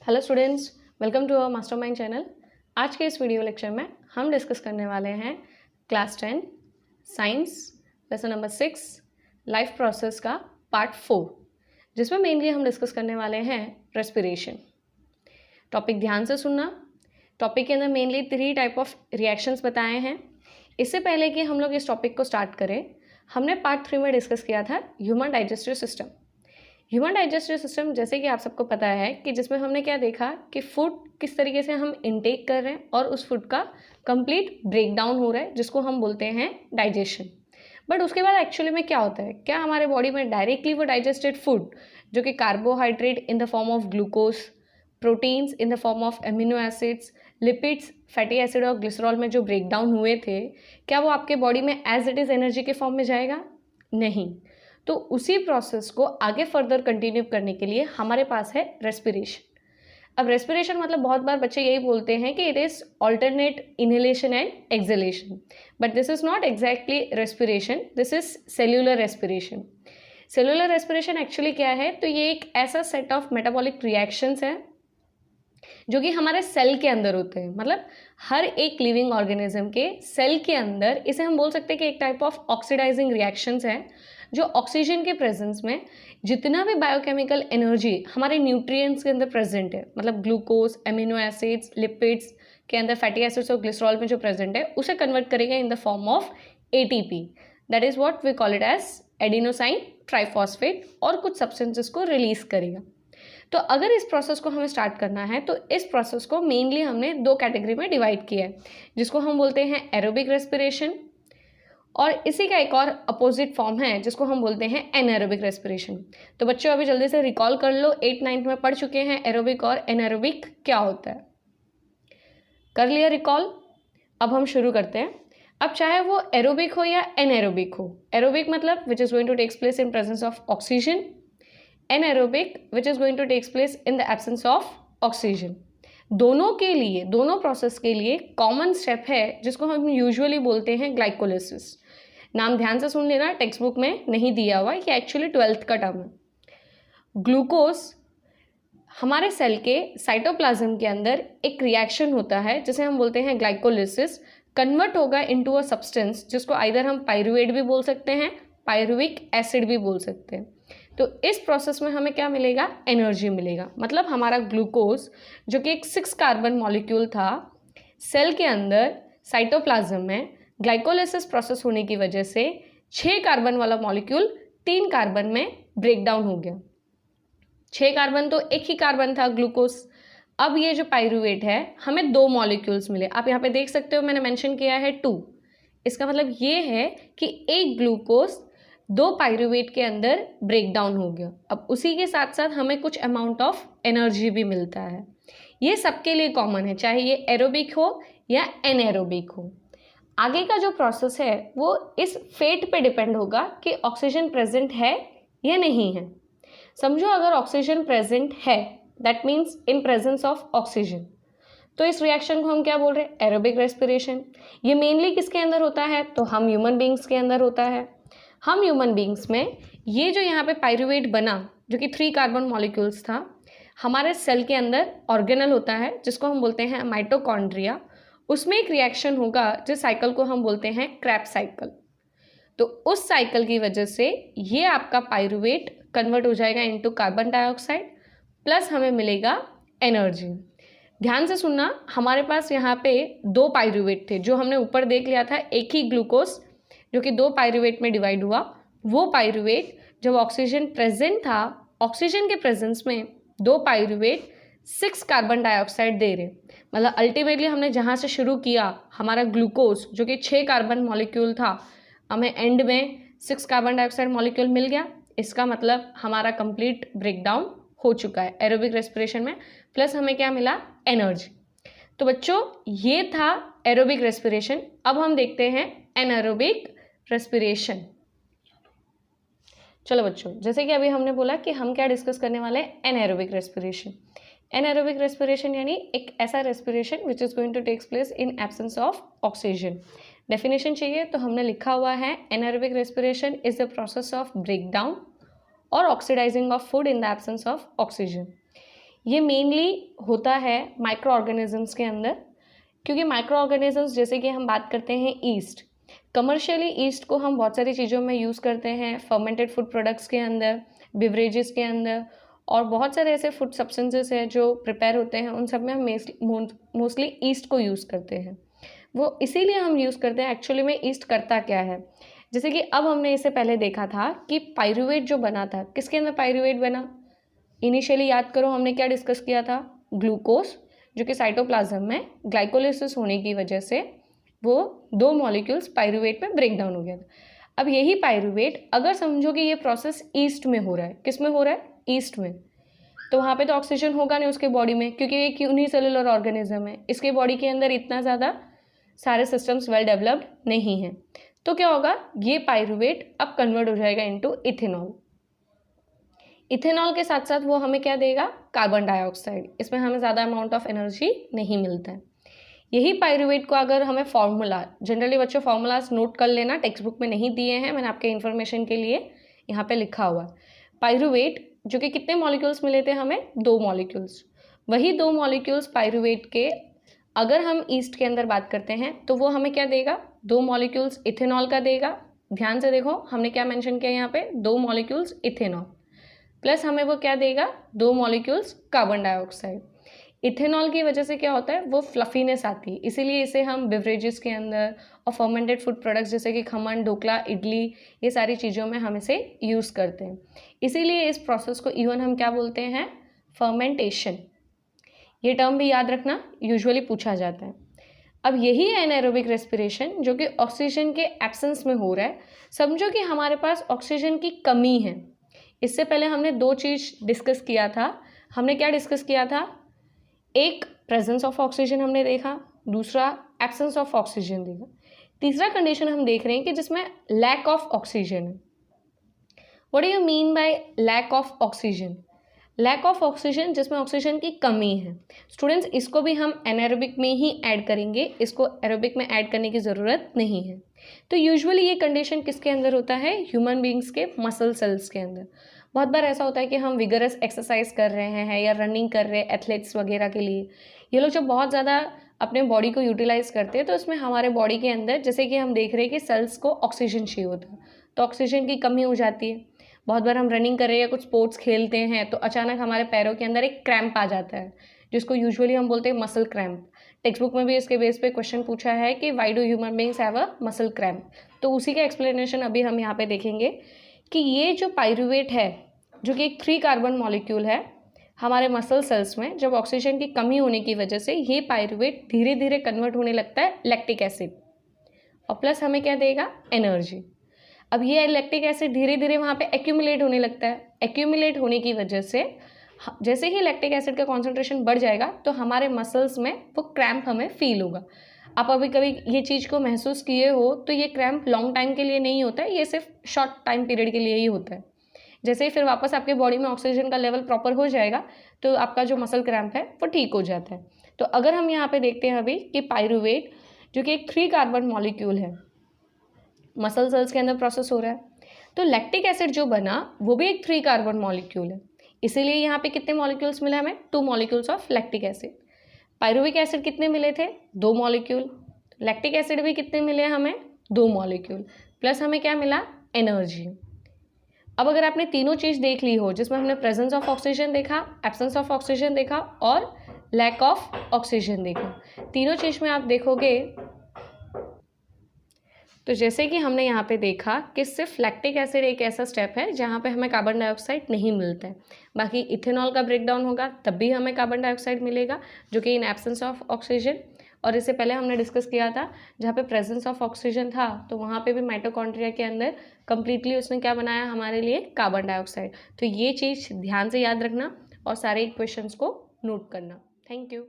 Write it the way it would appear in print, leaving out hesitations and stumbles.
Hello students, welcome to our mastermind channel. आज के इस वीडियो लेक्चर में हम डिस्कस करने वाले हैं class 10 science lesson number 6 life process का पार्ट 4, जिसमें मेनली हम डिस्कस करने वाले हैं रेस्पिरेशन। टॉपिक ध्यान से सुनना। टॉपिक के अंदर मेनली 3 टाइप ऑफ रिएक्शंस बताए हैं। इससे पहले कि हम लोग इस टॉपिक को स्टार्ट करें, हमने पार्ट 3 में डिस्कस किया था human digestive system. Human digestive system जैसे कि आप सबको पता है कि जिसमें हमने क्या देखा कि फूड किस तरीके से हम इनटेक कर रहे हैं और उस फूड का कंप्लीट ब्रेकडाउन हो रहा है, जिसको हम बोलते हैं डाइजेशन। बट उसके बाद एक्चुअली में क्या होता है, क्या हमारे बॉडी में डायरेक्टली वो डाइजेस्टेड फूड जो कि carbohydrate in the form of glucose, proteins in the form of amino acids, lipids, fatty acid और ग्लिसरॉल में जो ब्रेकडाउन हुए थे, क्या वो आपके बॉडी में एज इट इज़ एनर्जी के फॉर्म में जाएगा? नहीं। तो उसी प्रोसेस को आगे फर्दर कंटिन्यू करने के लिए हमारे पास है रेस्पिरेशन। अब रेस्पिरेशन मतलब बहुत बार बच्चे यही बोलते हैं कि it is alternate inhalation and exhalation, but this is not exactly respiration, this is cellular respiration. Cellular respiration actually क्या है, तो ये एक ऐसा सेट ऑफ मेटाबॉलिक रिएक्शंस है जो कि हमारे सेल के अंदर होते हैं। मतलब हर एक लिविंग ऑर्गेनिज्म के सेल के अंदर इसे हम बोल सकते हैं कि एक टाइप ऑफ ऑक्सीडाइजिंग रिएक्शंस है, जो ऑक्सीजन के प्रेजेंस में जितना भी बायोकेमिकल एनर्जी हमारे न्यूट्रिएंट्स के अंदर प्रेजेंट है, मतलब ग्लूकोज, एमिनो एसिड्स, लिपिड्स के अंदर फैटी एसिड्स और ग्लिसरॉल में जो प्रेजेंट है, उसे कन्वर्ट करेगा in the form of ATP. That is what we call it as adenosine triphosphate, और कुछ सब्सटेंसेस को रिलीज करेगा। तो अगर इस प्रोसेस को हमें स्टार्ट करना है तो इस प्रोसेस को मेनली हमने 2 कैटेगरी में डिवाइड किया है, जिसको हम बोलते हैं एरोबिक रेस्पिरेशन, और इसी का एक और अपोजिट फॉर्म है जिसको हम बोलते हैं एनएरोबिक रेस्पिरेशन। तो बच्चों अभी जल्दी से रिकॉल कर लो, 8-9 में पढ़ चुके हैं एरोबिक और एनएरोबिक क्या होता है। कर लिया रिकॉल? अब हम शुरू करते हैं। अब चाहे वो एरोबिक हो या एनएरोबिक हो, एरोबिक मतलब which is going to takes place in presence of oxygen, anaerobic which is going to takes place in the absence of oxygen. दोनों के लिए, दोनों प्रोसेस के लिए कॉमन स्टेप है जिसको हम यूजुअली बोलते हैं ग्लाइकोलिसिस। नाम ध्यान से सुन लेना, टेक्स्ट बुक में नहीं दिया हुआ, ये एक्चुअली 12th का टर्म है। ग्लूकोज हमारे सेल के साइटोप्लाज्म के अंदर एक रिएक्शन होता है जिसे हम बोलते हैं ग्लाइकोलिसिस, कन्वर्ट होगा इनटू अ सब्सटेंस जिसको आइदर हम पायरुवेट भी बोल सकते हैं, पायरुविक एसिड भी बोल सकते हैं। तो इस प्रोसेस में हमें क्या मिलेगा? एनर्जी मिलेगा। मतलब हमारा ग्लूकोज जो कि एक 6 कार्बन मॉलिक्यूल था, सेल के अंदर साइटोप्लाज्म में ग्लाइकोलिसिस प्रोसेस होने की वजह से 6 कार्बन वाला मॉलिक्यूल 3 कार्बन में ब्रेक डाउन हो गया। 6 कार्बन तो एक ही कार्बन था ग्लूकोज। अब ये जो पायरुवेट है, हमें 2 मॉलिक्यूल्स मिले। आप यहाँ पे देख सकते हो, मैंने मेंशन किया है 2। इसका मतलब ये है कि एक ग्लूकोज 2 पायरुवेट के अंदर ब्रेक डाउन हो गया। अब उसी के साथ साथ हमें कुछ अमाउंट ऑफ एनर्जी भी मिलता है। ये सबके लिए कॉमन है, चाहे ये एरोबिक हो या एनएरोबिक हो। आगे का जो प्रोसेस है वो इस फेट पे डिपेंड होगा कि ऑक्सीजन प्रेजेंट है या नहीं है। समझो अगर ऑक्सीजन प्रेजेंट है, that means in presence of oxygen, तो इस रिएक्शन को हम क्या बोल रहे हैं? Aerobic respiration. ये मेनली किसके अंदर होता है? तो हम ह्यूमन बींग्स के अंदर होता है। हम ह्यूमन बींग्स में ये जो यहाँ पे पायरुवेट बना जो कि 3 कार्बन मॉलिक्यूल्स था, हमारे सेल के अंदर ऑर्गेनल होता है जिसको हम बोलते हैं माइटोकॉन्ड्रिया। उसमें एक रिएक्शन होगा जिस साइकिल को हम बोलते हैं क्रेब्स साइकिल। तो उस साइकिल की वजह से ये आपका पायरुवेट कन्वर्ट हो जाएगा इनटू कार्बन डाइऑक्साइड, प्लस हमें मिलेगा एनर्जी। ध्यान से सुनना, हमारे पास यहाँ पे 2 पायरुवेट थे जो हमने ऊपर देख लिया था। एक ही ग्लूकोज जो कि 2 पायरुवेट में डिवाइड हुआ, वो पायरुवेट जब ऑक्सीजन प्रेजेंट था, ऑक्सीजन के प्रेजेंस में 2 पायरुवेट 6 कार्बन डाइऑक्साइड दे रहे। मतलब अल्टीमेटली हमने जहाँ से शुरू किया, हमारा ग्लूकोज जो कि 6 कार्बन मॉलिक्यूल था, हमें एंड में 6 कार्बन डाइऑक्साइड मॉलिक्यूल मिल गया। इसका मतलब हमारा कंप्लीट ब्रेकडाउन हो चुका है एरोबिक रेस्पिरेशन में, प्लस हमें क्या मिला? एनर्जी। तो बच्चों ये था एरोबिक रेस्पिरेशन। अब हम देखते हैं एनारोबिक रेस्पिरेशन। चलो बच्चों, जैसे कि अभी हमने बोला कि हम क्या डिस्कस करने वाले हैं? Anaerobic respiration. एनारोबिक रेस्पिरेशन यानी एक ऐसा respiration which is going to takes place in absence of oxygen. Definition चाहिए तो हमने लिखा हुआ है, anaerobic respiration is the process of breakdown और oxidising of food in the absence of oxygen. ये मेनली होता है माइक्रो ऑर्गेनिजम्स के अंदर, क्योंकि माइक्रो ऑर्गेनिजम्स जैसे कि हम बात करते हैं ईस्ट, कमर्शियली ईस्ट को हम बहुत सारी चीज़ों में यूज़ करते हैं, फर्मेंटेड फूड प्रोडक्ट्स के अंदर, बिवरेजेस के अंदर, और बहुत सारे ऐसे फूड सब्सटेंसेस हैं जो प्रिपेयर होते हैं, उन सब में हम मोस्टली ईस्ट को यूज़ करते हैं। वो इसीलिए हम यूज़ करते हैं। एक्चुअली में ईस्ट करता क्या है, जैसे कि अब हमने इससे पहले देखा था कि पायरुवेट जो बना था, किसके अंदर पायरुवेट बना, इनिशियली याद करो हमने क्या डिस्कस किया था, ग्लूकोज, जो कि साइटोप्लाज्म में ग्लाइकोलिसिस होने की वजह से वो 2 मॉलिक्यूल्स पायरुवेट में ब्रेक डाउन हो गया था। अब यही पायरुवेट अगर समझो कि ये प्रोसेस ईस्ट में हो रहा है, किस में हो रहा है, ईस्ट में, तो वहाँ पे तो ऑक्सीजन होगा नहीं उसके बॉडी में, क्योंकि ये यूनिसेलुलर ऑर्गेनिज्म है, इसके बॉडी के अंदर इतना ज़्यादा सारे सिस्टम्स वेल डेवलप्ड नहीं हैं। तो क्या होगा, ये पायरुवेट अब कन्वर्ट हो जाएगा इनटू इथेनॉल। इथेनॉल के साथ साथ वो हमें क्या देगा, कार्बन डाइऑक्साइड। इसमें हमें ज़्यादा अमाउंट ऑफ एनर्जी नहीं मिलता है। यही पायरुवेट को अगर हमें फॉर्मूला, जनरली बच्चों फॉर्मूलाज नोट कर लेना, टेक्स्ट बुक में नहीं दिए हैं, मैंने आपके इन्फॉर्मेशन के लिए यहाँ पे लिखा हुआ है। पायरुवेट जो कि कितने मॉलिक्यूल्स मिले थे हमें, 2 मॉलिक्यूल्स। वही 2 मॉलिक्यूल्स पायरुवेट के अगर हम ईस्ट के अंदर बात करते हैं तो वो हमें क्या देगा, 2 मॉलिक्यूल्स इथेनॉल का देगा। ध्यान से देखो हमने क्या मेंशन किया यहाँ पे, 2 मॉलिक्यूल्स इथेनॉल, प्लस हमें वो क्या देगा, 2 मॉलिक्यूल्स कार्बन डाइऑक्साइड। इथेनॉल की वजह से क्या होता है, वो फ्लफीनेस आती है, इसीलिए इसे हम बिवरेजेस के अंदर और फर्मेंटेड फूड प्रोडक्ट्स जैसे कि खमन, ढोकला, इडली, ये सारी चीज़ों में हम इसे यूज़ करते हैं। इसीलिए इस प्रोसेस को इवन हम क्या बोलते हैं, फर्मेंटेशन। ये टर्म भी याद रखना, यूजुअली पूछा जाता है। अब यही है एनाएरोबिक रेस्पिरेशन, जो कि ऑक्सीजन के एब्सेंस में हो रहा है। समझो कि हमारे पास ऑक्सीजन की कमी है। इससे पहले हमने 2 चीज़ डिस्कस किया था। हमने क्या डिस्कस किया था, एक प्रेजेंस ऑफ ऑक्सीजन हमने देखा, दूसरा एब्सेंस ऑफ ऑक्सीजन देखा, तीसरा कंडीशन हम देख रहे हैं कि जिसमें लैक ऑफ ऑक्सीजन है। What do you mean by lack of oxygen, lack of oxygen जिसमें ऑक्सीजन की कमी है। स्टूडेंट्स इसको भी हम एनाएरोबिक में ही ऐड करेंगे, इसको एरोबिक में ऐड करने की ज़रूरत नहीं है। तो यूजुअली ये कंडीशन किसके अंदर होता है, ह्यूमन बींग्स के मसल सेल्स के अंदर। बहुत बार ऐसा होता है कि हम विगरस एक्सरसाइज कर रहे हैं या रनिंग कर रहे हैं एथलीट्स वगैरह के लिए, ये लोग जब बहुत ज़्यादा अपने बॉडी को यूटिलाइज करते हैं तो इसमें हमारे बॉडी के अंदर जैसे कि हम देख रहे हैं कि सेल्स को ऑक्सीजन चाहिए होता है, तो ऑक्सीजन की कमी हो जाती है। बहुत बार हम रनिंग कर रहे हैं या कुछ स्पोर्ट्स खेलते हैं तो अचानक हमारे पैरों के अंदर एक क्रैम्प आ जाता है, जिसको यूजुअली हम बोलते हैं मसल क्रैम्प। टेक्स्ट बुक में भी इसके बेस पे क्वेश्चन पूछा है कि why do human beings have a muscle cramp, तो उसी का एक्सप्लेनेशन अभी हम यहाँ पे देखेंगे कि ये जो पायरुवेट है, जो कि एक 3 कार्बन मॉलिक्यूल है, हमारे मसल सेल्स में जब ऑक्सीजन की कमी होने की वजह से ये पायरुवेट धीरे धीरे कन्वर्ट होने लगता है लैक्टिक एसिड, और प्लस हमें क्या देगा, एनर्जी। अब ये लैक्टिक एसिड धीरे धीरे वहाँ पे एक्यूमुलेट होने लगता है। एक्यूमुलेट होने की वजह से जैसे ही लैक्टिक एसिड का कॉन्सेंट्रेशन बढ़ जाएगा तो हमारे मसल्स में वो क्रैम्प हमें फील होगा। आप अभी कभी ये चीज़ को महसूस किए हो तो ये क्रैम्प लॉन्ग टाइम के लिए नहीं होता है, ये सिर्फ शॉर्ट टाइम पीरियड के लिए ही होता है। जैसे ही फिर वापस आपके बॉडी में ऑक्सीजन का लेवल प्रॉपर हो जाएगा तो आपका जो मसल क्रैम्प है वो ठीक हो जाता है। तो अगर हम यहाँ पे देखते हैं अभी कि पायरुवेट जो कि एक 3 कार्बन मॉलिक्यूल है, मसल सेल्स के अंदर प्रोसेस हो रहा है, तो लैक्टिक एसिड जो बना वो भी एक 3 कार्बन मॉलिक्यूल है, इसीलिए यहाँ पे कितने मॉलिक्यूल्स मिले हमें, 2 molecules of lactic acid. Pyruvic acid कितने मिले थे, 2 मॉलिक्यूल। लैक्टिक एसिड भी कितने मिले हमें, 2 मॉलिक्यूल, प्लस हमें क्या मिला, एनर्जी। अब अगर आपने तीनों चीज़ देख ली हो, जिसमें हमने प्रेजेंस ऑफ ऑक्सीजन देखा, एब्सेंस ऑफ ऑक्सीजन देखा और लैक ऑफ ऑक्सीजन देखा, तीनों चीज़ में आप देखोगे तो जैसे कि हमने यहाँ पे देखा कि सिर्फ लैक्टिक एसिड एक ऐसा स्टेप है जहाँ पे हमें कार्बन डाइऑक्साइड नहीं मिलता है। बाकी इथेनॉल का ब्रेकडाउन होगा तब भी हमें कार्बन डाइऑक्साइड मिलेगा, जो कि इन एब्सेंस ऑफ ऑक्सीजन। और इससे पहले हमने डिस्कस किया था जहाँ पे प्रेजेंस ऑफ ऑक्सीजन था तो वहाँ पे भी माइटोकॉन्ड्रिया के अंदर कंप्लीटली उसने क्या बनाया हमारे लिए, कार्बन डाइऑक्साइड। तो ये चीज़ ध्यान से याद रखना और सारे क्वेश्चंस को नोट करना। Thank you.